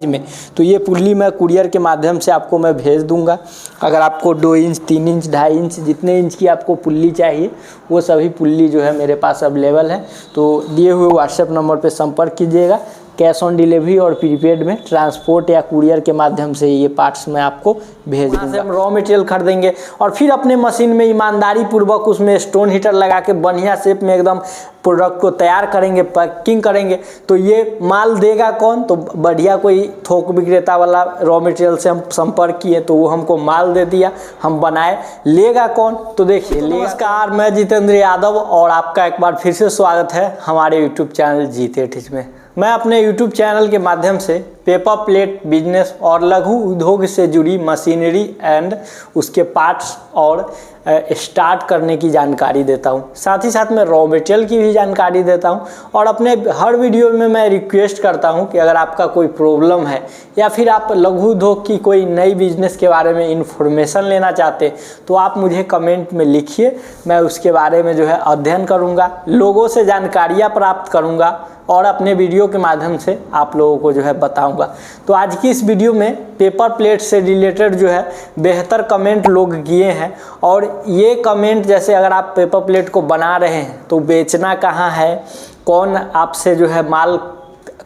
में। तो ये पुल्ली मैं कुरियर के माध्यम से आपको मैं भेज दूंगा। अगर आपको 2 इंच 3 इंच 2.5 इंच जितने इंच की आपको पुल्ली चाहिए वो सभी पुल्ली जो है मेरे पास अवेलेबल है। तो दिए हुए व्हाट्सएप नंबर पे संपर्क कीजिएगा। कैश ऑन डिलीवरी और प्रीपेड में ट्रांसपोर्ट या कुरियर के माध्यम से ये पार्ट्स मैं आपको भेज दूँगा। हम रॉ मटेरियल खरीदेंगे और फिर अपने मशीन में ईमानदारी पूर्वक उसमें स्टोन हीटर लगा के बढ़िया शेप में एकदम प्रोडक्ट को तैयार करेंगे, पैकिंग करेंगे। तो ये माल देगा कौन? तो बढ़िया कोई थोक विक्रेता वाला रॉ मटेरियल से हम संपर्क किए तो वो हमको माल दे दिया, हम बनाए। लेगा कौन? तो देखिए, नमस्कार, मैं जितेंद्र यादव और आपका एक बार फिर से स्वागत है हमारे यूट्यूब चैनल जीते टिच में। मैं अपने यूट्यूब चैनल के माध्यम से पेपर प्लेट बिजनेस और लघु उद्योग से जुड़ी मशीनरी एंड उसके पार्ट्स और स्टार्ट करने की जानकारी देता हूं। साथ ही साथ मैं रॉ मटेरियल की भी जानकारी देता हूं और अपने हर वीडियो में मैं रिक्वेस्ट करता हूं कि अगर आपका कोई प्रॉब्लम है या फिर आप लघु उद्योग की कोई नई बिजनेस के बारे में इन्फॉर्मेशन लेना चाहते तो आप मुझे कमेंट में लिखिए। मैं उसके बारे में जो है अध्ययन करूँगा, लोगों से जानकारियाँ प्राप्त करूँगा और अपने वीडियो के माध्यम से आप लोगों को जो है बताऊंगा। तो आज की इस वीडियो में पेपर प्लेट से रिलेटेड जो है बेहतर कमेंट लोग किए हैं और ये कमेंट जैसे अगर आप पेपर प्लेट को बना रहे हैं तो बेचना कहाँ है, कौन आपसे जो है माल,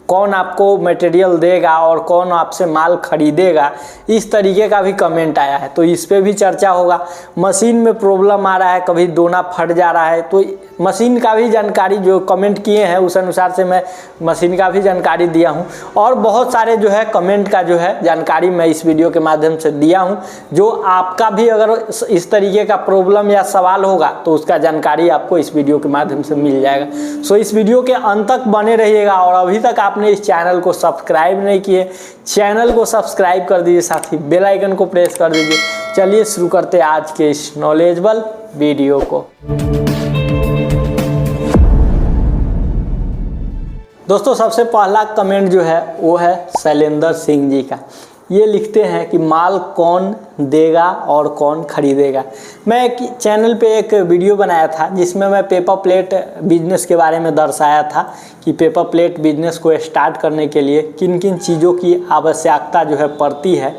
कौन आपको मटेरियल देगा और कौन आपसे माल खरीदेगा, इस तरीके का भी कमेंट आया है। तो इस पे भी चर्चा होगा। मशीन में प्रॉब्लम आ रहा है, कभी दोना फट जा रहा है, तो मशीन का भी जानकारी जो कमेंट किए हैं उस अनुसार से मैं मशीन का भी जानकारी दिया हूं और बहुत सारे जो है कमेंट का जो है जानकारी मैं इस वीडियो के माध्यम से दिया हूं। जो आपका भी अगर इस तरीके का प्रॉब्लम या सवाल होगा तो उसका जानकारी आपको इस वीडियो के माध्यम से मिल जाएगा। सो इस वीडियो के अंत तक बने रहिएगा और अभी तक आपने इस चैनल को सब्सक्राइब नहीं किए, चैनल को सब्सक्राइब कर दीजिए, साथ ही बेल आइकन को प्रेस कर दीजिए। चलिए शुरू करते हैं आज के इस नॉलेजेबल वीडियो को। दोस्तों, सबसे पहला कमेंट जो है वो है शैलेंद्र सिंह जी का। ये लिखते हैं कि माल कौन देगा और कौन खरीदेगा। मैं एक चैनल पे एक वीडियो बनाया था जिसमें मैं पेपर प्लेट बिजनेस के बारे में दर्शाया था कि पेपर प्लेट बिजनेस को स्टार्ट करने के लिए किन किन चीज़ों की आवश्यकता जो है पड़ती है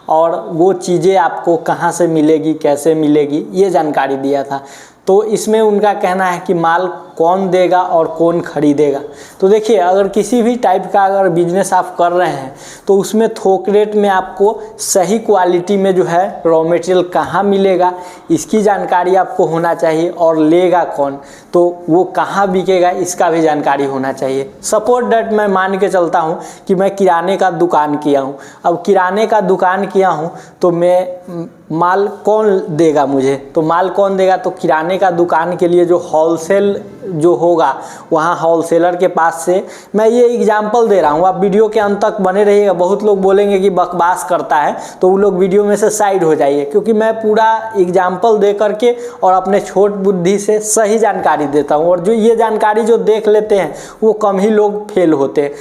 और वो चीज़ें आपको कहाँ से मिलेगी, कैसे मिलेगी, ये जानकारी दिया था। तो इसमें उनका कहना है कि माल कौन देगा और कौन खरीदेगा। तो देखिए, अगर किसी भी टाइप का अगर बिजनेस आप कर रहे हैं तो उसमें थोक रेट में आपको सही क्वालिटी में जो है रॉ मटेरियल कहाँ मिलेगा इसकी जानकारी आपको होना चाहिए और लेगा कौन, तो वो कहाँ बिकेगा इसका भी जानकारी होना चाहिए। सपोज दैट मैं मान के चलता हूँ कि मैं किराने का दुकान किया हूँ। अब किराने का दुकान किया हूँ तो मैं माल कौन देगा मुझे, तो माल कौन देगा, तो किराने का दुकान के लिए जो होलसेल जो होगा वहाँ होलसेलर के पास से। मैं ये एग्जांपल दे रहा हूँ, आप वीडियो के अंत तक बने रहिएगा। बहुत लोग बोलेंगे कि बकवास करता है तो वो लोग वीडियो में से साइड हो जाइए, क्योंकि मैं पूरा एग्जांपल दे करके और अपने छोट बुद्धि से सही जानकारी देता हूँ और जो ये जानकारी जो देख लेते हैं वो कम ही लोग फेल होते हैं।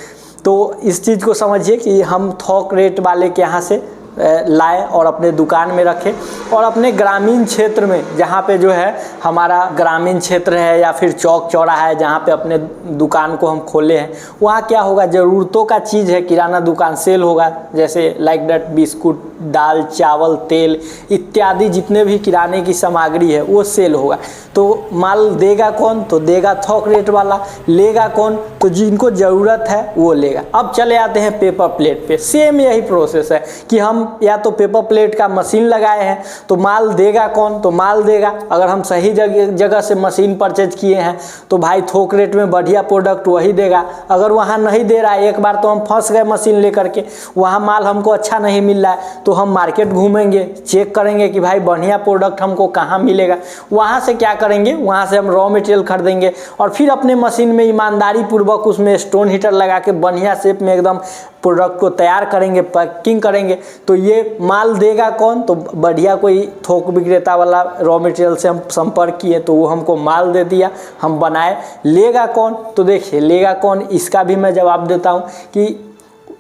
तो इस चीज़ को समझिए कि हम थोक रेट वाले के यहाँ से लाए और अपने दुकान में रखे और अपने ग्रामीण क्षेत्र में जहाँ पे जो है हमारा ग्रामीण क्षेत्र है या फिर चौक चौराहा है जहाँ पे अपने दुकान को हम खोले हैं, वहाँ क्या होगा, ज़रूरतों का चीज़ है, किराना दुकान सेल होगा, जैसे लाइक दैट बिस्कुट, दाल, चावल, तेल इत्यादि जितने भी किराने की सामग्री है वो सेल होगा। तो माल देगा कौन, तो देगा थोक रेट वाला। लेगा कौन, तो जिनको ज़रूरत है वो लेगा। अब चले आते हैं पेपर प्लेट पे। सेम यही प्रोसेस है कि हम या तो पेपर प्लेट का मशीन लगाए हैं तो माल देगा कौन, तो माल देगा अगर हम सही जगह से मशीन परचेज किए हैं तो भाई थोक रेट में बढ़िया प्रोडक्ट वही देगा। अगर वहाँ नहीं दे रहा है, एक बार तो हम फंस गए मशीन लेकर के, वहाँ माल हमको अच्छा नहीं मिल रहा है तो हम मार्केट घूमेंगे, चेक करेंगे कि भाई बढ़िया प्रोडक्ट हमको कहाँ मिलेगा। वहाँ से क्या करेंगे, वहाँ से हम रॉ मटेरियल खरीदेंगे और फिर अपने मशीन में ईमानदारी पूर्वक उसमें स्टोन हीटर लगा के बढ़िया शेप में एकदम प्रोडक्ट को तैयार करेंगे, पैकिंग करेंगे। तो ये माल देगा कौन, तो बढ़िया कोई थोक विक्रेता वाला रॉ मटेरियल से हम संपर्क किए तो वो हमको माल दे दिया, हम बनाए। लेगा कौन, तो देखिए लेगा कौन इसका भी मैं जवाब देता हूँ कि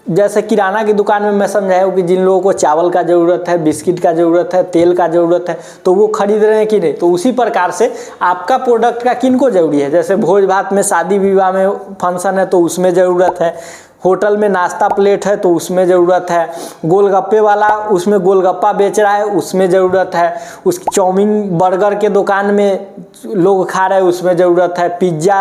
जैसे किराना की दुकान में मैं समझाया हूँ कि जिन लोगों को चावल का ज़रूरत है, बिस्किट का ज़रूरत है, तेल का ज़रूरत है तो वो खरीद रहे हैं कि नहीं। तो उसी प्रकार से आपका प्रोडक्ट का किन को ज़रूरी है, जैसे भोज भात में, शादी विवाह में फंक्शन है तो उसमें ज़रूरत है, होटल में नाश्ता प्लेट है तो उसमें ज़रूरत है, गोलगप्पे वाला उसमें गोलगप्पा बेच रहा है उसमें ज़रूरत है, उसकी चाउमीन बर्गर के दुकान में लोग खा रहे हैं उसमें ज़रूरत है, पिज़्ज़ा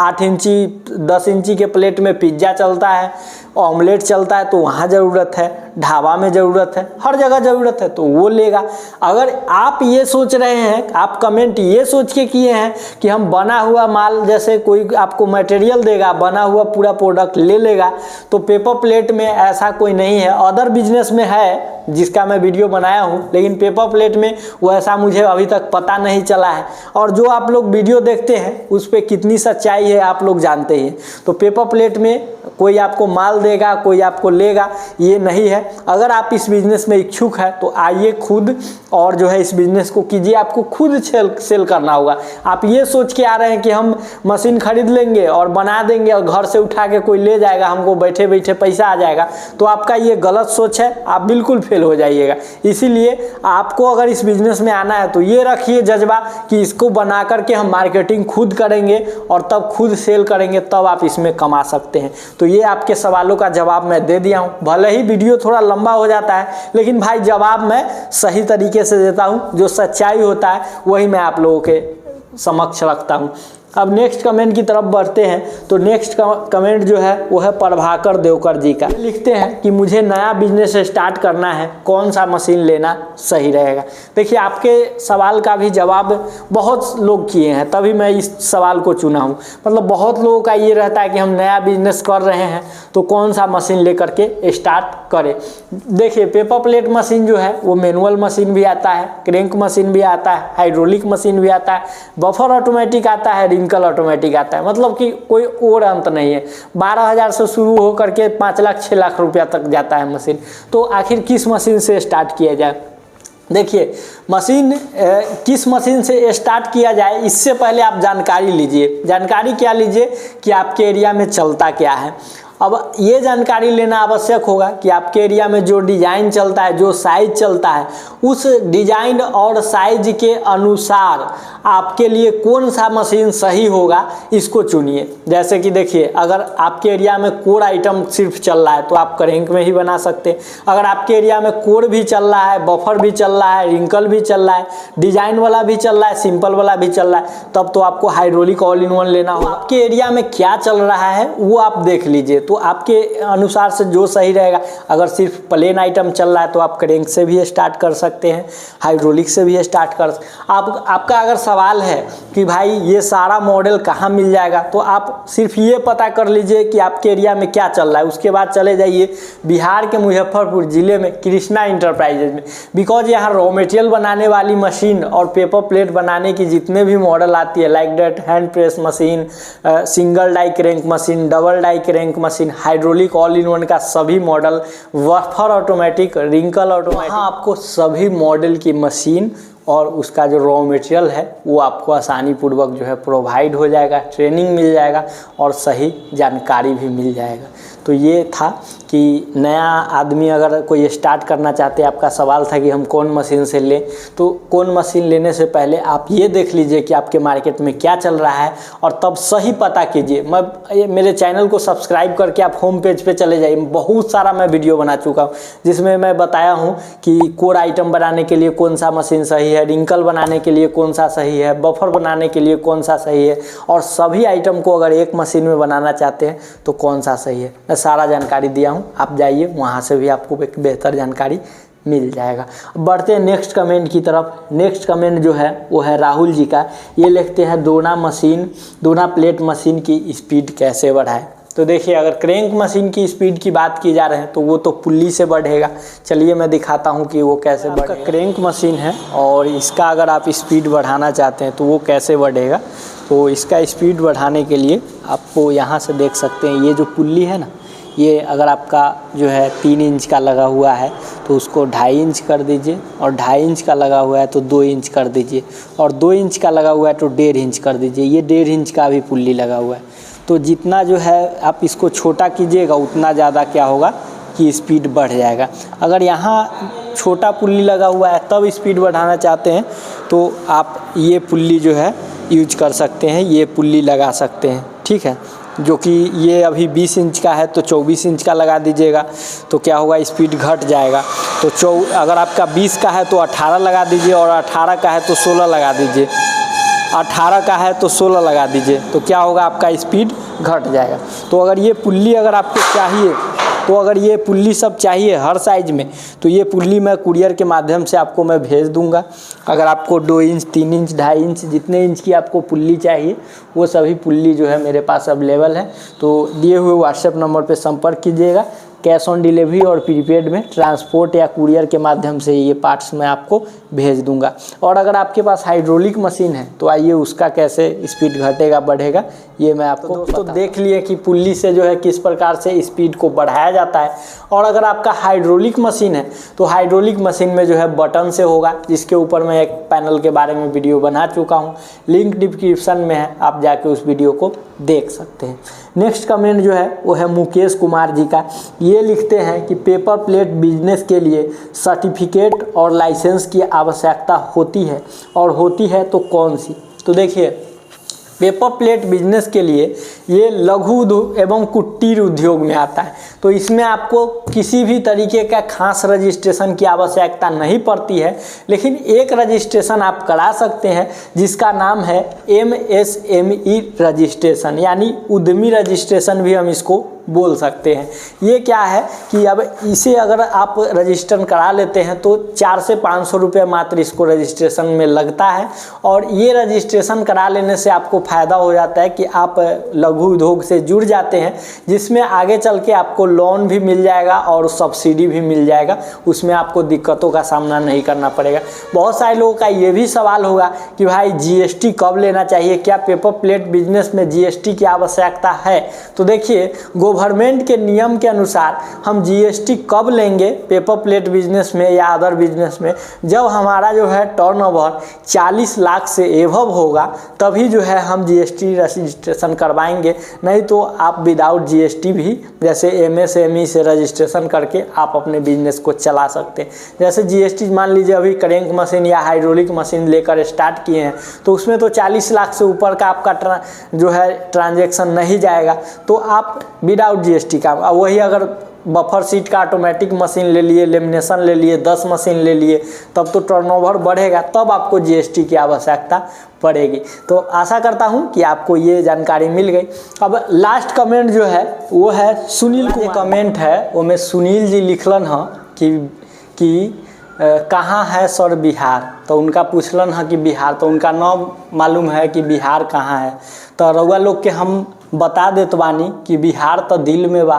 8 इंची 10 इंची के प्लेट में पिज़्ज़ा चलता है, ऑमलेट चलता है तो वहाँ ज़रूरत है, ढाबा में ज़रूरत है, हर जगह ज़रूरत है तो वो लेगा। अगर आप ये सोच रहे हैं, आप कमेंट ये सोच के किए हैं कि हम बना हुआ माल, जैसे कोई आपको मटेरियल देगा बना हुआ पूरा प्रोडक्ट ले लेगा, तो पेपर प्लेट में ऐसा कोई नहीं है। अदर बिजनेस में है जिसका मैं वीडियो बनाया हूँ, लेकिन पेपर प्लेट में वो ऐसा मुझे अभी तक पता नहीं चला है। और जो आप लोग वीडियो देखते हैं उस पर कितनी सच्चाई है आप लोग जानते हैं। तो पेपर प्लेट में कोई आपको माल देगा, कोई आपको लेगा, ये नहीं है। अगर आप इस बिज़नेस में इच्छुक है तो आइए खुद और जो है इस बिज़नेस को कीजिए। आपको खुद सेल करना होगा। आप ये सोच के आ रहे हैं कि हम मशीन खरीद लेंगे और बना देंगे और घर से उठा के कोई ले जाएगा, हमको बैठे बैठे पैसा आ जाएगा, तो आपका ये गलत सोच है, आप बिल्कुल फेल हो जाइएगा। इसीलिए आपको अगर इस बिज़नेस में आना है तो ये रखिए जज्बा कि इसको बना करके हम मार्केटिंग खुद करेंगे और तब खुद सेल करेंगे, तब आप इसमें कमा सकते हैं। तो ये आपके सवालों का जवाब मैं दे दिया हूँ। भले ही वीडियो थोड़ा लंबा हो जाता है, लेकिन भाई जवाब मैं सही तरीके से देता हूँ। जो सच्चाई होता है वही मैं आप लोगों के समक्ष रखता हूँ। अब नेक्स्ट कमेंट की तरफ बढ़ते हैं। तो नेक्स्ट कमेंट जो है वो है प्रभाकर देवकर जी का। लिखते हैं कि मुझे नया बिजनेस स्टार्ट करना है, कौन सा मशीन लेना सही रहेगा। देखिए, आपके सवाल का भी जवाब बहुत लोग किए हैं, तभी मैं इस सवाल को चुना हूँ। मतलब बहुत लोगों का ये रहता है कि हम नया बिजनेस कर रहे हैं तो कौन सा मशीन लेकर के स्टार्ट करें। देखिए, पेपर प्लेट मशीन जो है वो मैनुअल मशीन भी आता है, क्रैंक मशीन भी आता है, हाइड्रोलिक मशीन भी आता है, बफर ऑटोमेटिक आता है, रिंकल ऑटोमेटिक आता है। मतलब कि कोई और अंत नहीं है। 12,000 से शुरू हो करके 5 लाख 6 लाख रुपया तक जाता है मशीन। तो आखिर किस मशीन से स्टार्ट किया जाए? देखिए, मशीन किस मशीन से स्टार्ट किया जाए इससे पहले आप जानकारी लीजिए। जानकारी क्या लीजिए कि आपके एरिया में चलता क्या है। अब ये जानकारी लेना आवश्यक होगा कि आपके एरिया में जो डिज़ाइन चलता है, जो साइज चलता है, उस डिज़ाइन और साइज के अनुसार आपके लिए कौन सा मशीन सही होगा इसको चुनिए। जैसे कि देखिए, अगर आपके एरिया में कोर आइटम सिर्फ चल रहा है तो आप क्रैंक में ही बना सकते हैं। अगर आपके एरिया में कोर भी चल रहा है, बफर भी चल रहा है, रिंकल भी चल रहा है, डिज़ाइन वाला भी चल रहा है, सिंपल वाला भी चल रहा है, तब तो आपको हाइड्रोलिक ऑल इन वन लेना होगा। आपके एरिया में क्या चल रहा है वो आप देख लीजिए, तो आपके अनुसार से जो सही रहेगा। अगर सिर्फ प्लेन आइटम चल रहा है तो आप क्रैंक से भी स्टार्ट कर सकते हैं, हाइड्रोलिक से भी स्टार्ट कर। आपका अगर सवाल है कि भाई ये सारा मॉडल कहाँ मिल जाएगा, तो आप सिर्फ ये पता कर लीजिए कि आपके एरिया में क्या चल रहा है। उसके बाद चले जाइए बिहार के मुजफ्फरपुर ज़िले में कृष्णा इंटरप्राइजेज में, बिकॉज यहाँ रॉ मटेरियल बनाने वाली मशीन और पेपर प्लेट बनाने की जितने भी मॉडल आती है, like date hand press machine, single die crank machine, double die crank machine, hydraulic all in one का सभी model, buffer automatic, wrinkle automatic, वहाँ आपको सभी मॉडल की मशीन और उसका जो रॉ मटेरियल है वो आपको आसानी पूर्वक जो है प्रोवाइड हो जाएगा, ट्रेनिंग मिल जाएगा और सही जानकारी भी मिल जाएगा। तो ये था कि नया आदमी अगर कोई स्टार्ट करना चाहते हैं, आपका सवाल था कि हम कौन मशीन से लें, तो कौन मशीन लेने से पहले आप ये देख लीजिए कि आपके मार्केट में क्या चल रहा है और तब सही पता कीजिए। मेरे चैनल को सब्सक्राइब करके आप होम पेज पे चले जाइए। बहुत सारा मैं वीडियो बना चुका हूँ जिसमें मैं बताया हूँ कि कोर आइटम बनाने के लिए कौन सा मशीन सही है, रिंकल बनाने के लिए कौन सा सही है, बफर बनाने के लिए कौन सा सही है, और सभी आइटम को अगर एक मशीन में बनाना चाहते हैं तो कौन सा सही है, मैं सारा जानकारी दिया हूँ। आप जाइए, वहाँ से भी आपको एक बेहतर जानकारी मिल जाएगा। बढ़ते हैं नेक्स्ट कमेंट की तरफ। नेक्स्ट कमेंट जो है वो है राहुल जी का। ये लिखते हैं दोना प्लेट मशीन की स्पीड कैसे बढ़ाए। तो देखिए, अगर क्रैंक मशीन की स्पीड की बात की जा रहे हैं तो वो तो पुल्ली से बढ़ेगा। चलिए मैं दिखाता हूँ कि वो कैसे बढ़ेगा। क्रैंक मशीन है और इसका अगर आप स्पीड बढ़ाना चाहते हैं तो वो कैसे बढ़ेगा। तो इसका स्पीड बढ़ाने के लिए आपको यहाँ से देख सकते हैं, ये जो पुल्ली है ना, ये अगर आपका जो है 3 इंच का लगा हुआ है तो उसको 2.5 इंच कर दीजिए, और 2.5 इंच का लगा हुआ है तो 2 इंच कर दीजिए, और 2 इंच का लगा हुआ है तो 1.5 इंच कर दीजिए। ये 1.5 इंच का भी पुल्ली लगा हुआ है। तो जितना जो है आप इसको छोटा कीजिएगा उतना ज़्यादा क्या होगा कि स्पीड बढ़ जाएगा। अगर यहाँ छोटा पुल्ली लगा हुआ है तब स्पीड बढ़ाना चाहते हैं तो आप ये पुल्ली जो है यूज कर सकते हैं, ये पुल्ली लगा सकते हैं, ठीक है। जो कि ये अभी 20 इंच का है तो 24 इंच का लगा दीजिएगा, तो क्या होगा, स्पीड घट जाएगा। तो अगर आपका 20 का है तो 18 लगा दीजिए, और 18 का है तो 16 लगा दीजिए, 18 का है तो 16 लगा दीजिए, तो क्या होगा, आपका स्पीड घट जाएगा। तो अगर ये पुल्ली अगर आपको चाहिए, तो अगर ये पुल्ली सब चाहिए हर साइज़ में, तो ये पुल्ली मैं कुरियर के माध्यम से आपको मैं भेज दूंगा। अगर आपको 2 इंच, 3 इंच, 2.5 इंच, जितने इंच की आपको पुल्ली चाहिए वो सभी पुल्ली जो है मेरे पास अवेलेबल है। तो दिए हुए व्हाट्सएप नंबर पर संपर्क कीजिएगा। कैश ऑन डिलीवरी और प्रीपेड में ट्रांसपोर्ट या कुरियर के माध्यम से ये पार्ट्स मैं आपको भेज दूंगा। और अगर आपके पास हाइड्रोलिक मशीन है तो आइए उसका कैसे स्पीड घटेगा बढ़ेगा ये मैं आपको दोस्तों देख लिए कि पुल्ली से जो है किस प्रकार से स्पीड को बढ़ाया जाता है। और अगर आपका हाइड्रोलिक मशीन है तो हाइड्रोलिक मशीन में जो है बटन से होगा, जिसके ऊपर मैं एक पैनल के बारे में वीडियो बना चुका हूँ, लिंक डिस्क्रिप्शन में है, आप जाके उस वीडियो को देख सकते हैं। नेक्स्ट कमेंट जो है वो है मुकेश कुमार जी का। ये लिखते हैं कि पेपर प्लेट बिजनेस के लिए सर्टिफिकेट और लाइसेंस की आवश्यकता होती है, और होती है तो कौन सी। तो देखिए, पेपर प्लेट बिजनेस के लिए ये लघु उद्योग एवं कुटीर उद्योग में आता है, तो इसमें आपको किसी भी तरीके का खास रजिस्ट्रेशन की आवश्यकता नहीं पड़ती है। लेकिन एक रजिस्ट्रेशन आप करा सकते हैं जिसका नाम है MSME रजिस्ट्रेशन, यानी उद्यमी रजिस्ट्रेशन भी हम इसको बोल सकते हैं। ये क्या है कि अब इसे अगर आप रजिस्टर करा लेते हैं तो 400 से 500 रुपये मात्र इसको रजिस्ट्रेशन में लगता है। और ये रजिस्ट्रेशन करा लेने से आपको फ़ायदा हो जाता है कि आप लघु उद्योग से जुड़ जाते हैं, जिसमें आगे चल के आपको लोन भी मिल जाएगा और सब्सिडी भी मिल जाएगा, उसमें आपको दिक्कतों का सामना नहीं करना पड़ेगा। बहुत सारे लोगों का ये भी सवाल होगा कि भाई GST कब लेना चाहिए, क्या पेपर प्लेट बिजनेस में GST की आवश्यकता है। तो देखिए, गवर्नमेंट के नियम के अनुसार हम GST कब लेंगे पेपर प्लेट बिजनेस में या अदर बिजनेस में, जब हमारा जो है टर्नओवर 40 लाख से एबव होगा, तभी जो है हम GST रजिस्ट्रेशन करवाएंगे। नहीं तो आप विदाउट GST भी जैसे MSME से रजिस्ट्रेशन करके आप अपने बिजनेस को चला सकते हैं। जैसे GST मान लीजिए अभी क्रैंक मशीन या हाइड्रोलिक मशीन लेकर स्टार्ट किए हैं, तो उसमें तो 40 लाख से ऊपर का आपका जो है ट्रांजैक्शन नहीं जाएगा, तो आप विदाउट GST का। वही अगर बफर सीट का ऑटोमेटिक मशीन ले लिए, लेमिनेशन ले लिए, 10 मशीन ले लिए, तब तो टर्नओवर बढ़ेगा, तब आपको GST की आवश्यकता पड़ेगी। तो आशा करता हूं कि आपको ये जानकारी मिल गई। अब लास्ट कमेंट जो है वो है सुनील कुमार। कमेंट है वो में सुनील जी लिखलन है कि कहाँ है सर बिहार, तो उनका पूछलन है कि बिहार, तो उनका नाम मालूम है कि बिहार कहाँ है। तो रउआ लोग के हम बता देत बानी कि बिहार तो दिल में बा।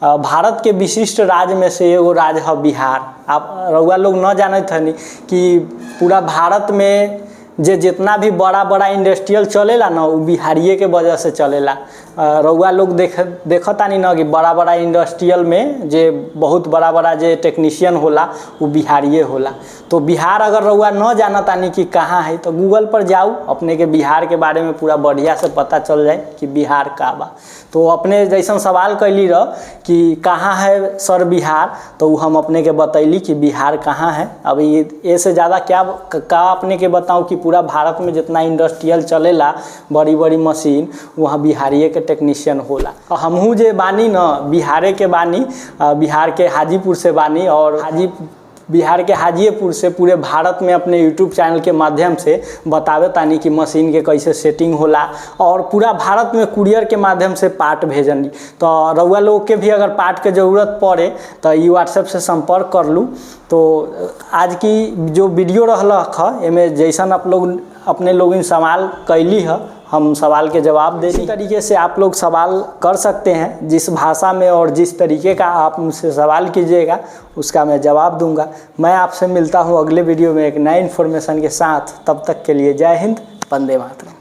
भारत के विशिष्ट राज्य में से एगो राज्य है बिहार। आप रउआ लोग न जानत हनी कि पूरा भारत में जितना भी बड़ा बड़ा इंडस्ट्रियल चलेला ना, वो बिहारिये के वजह से चलेला। रउआ लोग देखतानी ना कि बड़ा बड़ा इंडस्ट्रियल में जे बहुत बड़ा बड़ा जे टेक्नीशियन होला वो बिहारिये होला। तो बिहार अगर रउआ न जानतानी कि कहाँ है, तो गूगल पर जाऊ, अपने के बिहार के बारे में पूरा बढ़िया से पता चल जाए कि बिहार का बा। तो अपने जैसन सवाल कैली रह कि कहाँ है सर बिहार, तो हम अपने के बतैली कि बिहार कहाँ है। अब ये से ज़्यादा क्या अपने के बताऊँ कि पूरा भारत में जितना इंडस्ट्रियल चलेला बड़ी बड़ी मशीन, वहाँ बिहारिये के टेक्नीशियन होला। हमहू जे बानी न बिहारे के बानी, बिहार के हाजीपुर से बानी, और बिहार के हाजीपुर से पूरे भारत में अपने YouTube चैनल के माध्यम से बतावे तानी कि मशीन के कैसे सेटिंग होला, और पूरा भारत में कुरियर के माध्यम से पार्ट भेजनी। तो रउआ लोग के भी अगर पार्ट के ज़रूरत पड़े तो ये व्हाट्सएप से संपर्क कर लूँ। तो आज की जो वीडियो रहलक है एमे जैसन आप लोग अपने लोग सवाल कैली है, हम सवाल के जवाब दे। इसी तरीके से आप लोग सवाल कर सकते हैं, जिस भाषा में और जिस तरीके का आप मुझसे सवाल कीजिएगा उसका मैं जवाब दूंगा। मैं आपसे मिलता हूं अगले वीडियो में एक नए इन्फॉर्मेशन के साथ। तब तक के लिए जय हिंद, वंदे मातरम।